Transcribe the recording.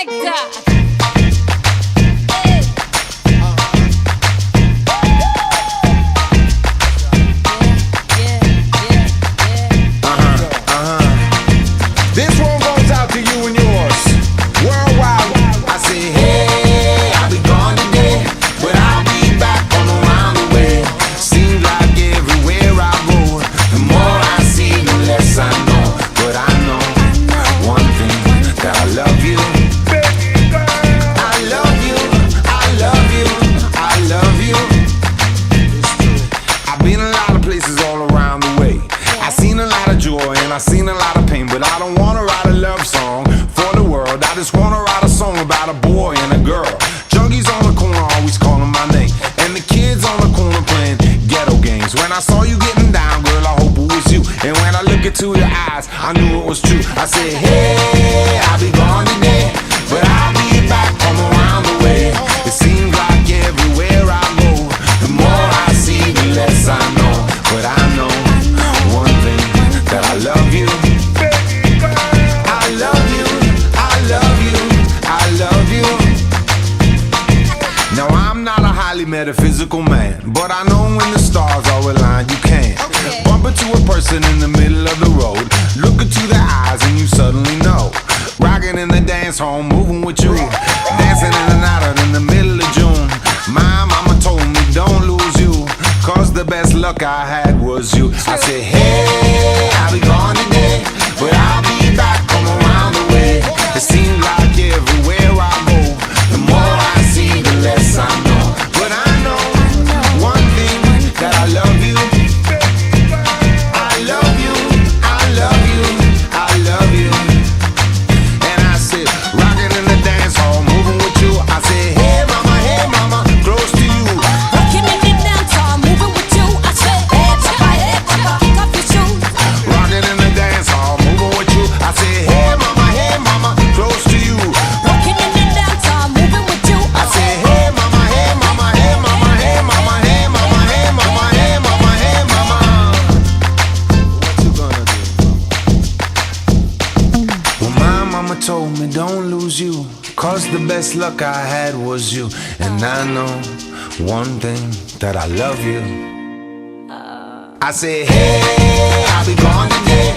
selector. This one goes out to you and yours. Worldwide. I say, hey, I'll be gone today, but I'll be back on around the way. Seems like everywhere I go, the more I see, the less I know. But I know one thing, that I love you. I love you, I love you, I love you. I've been a lot of places all around the way. I seen a lot of joy and I seen a lot of pain, but I don't wanna write a love song for the world. I just wanna write a song about a boy and a girl. Junkies on the corner always calling my name, and the kids on the corner playing ghetto games. When I saw you getting down, girl, I hope it was you. And when I look into your eyes, I knew it was true. I said, hey, I'll be gone today, but I'll be back from around the way. It seems like everywhere I go, the more I see, the less I know. But I know one thing, that I love you. I love you, I love you, I love you. Now I'm not a highly metaphysical man, but I know when the stars are aligned, you can bump into a person in the middle of the road, look into their eyes and you suddenly know. Rocking in the dance hall, moving with you, dancing in and out in the middle of June. My mama told me don't lose you, cause the best luck I had was you. I said, hey, I'll be gone today, but I'll be back from around the way. It seems like everywhere I go, the more I see, the less I know. But I know one thing, that I love you. I love you, I love you, I love you. And I said, rocking in the dance hall, moving with you. I said, hey mama, close to you. Rocking in the dance hall, moving with you. I said, hey papa, kick off your shoes. Rocking in the dance hall, moving with you. I said, hey mama, close to you. Rocking in the dance hall, moving with you. I said, hey mama, hey mama, hey mama, hey mama, hey mama, hey mama, hey mama, hey mama. What you gonna do? Well, my mama told me don't lose you, cause the best luck I had was you. And I know one thing, that I love you. I said, hey, I'll be gone today,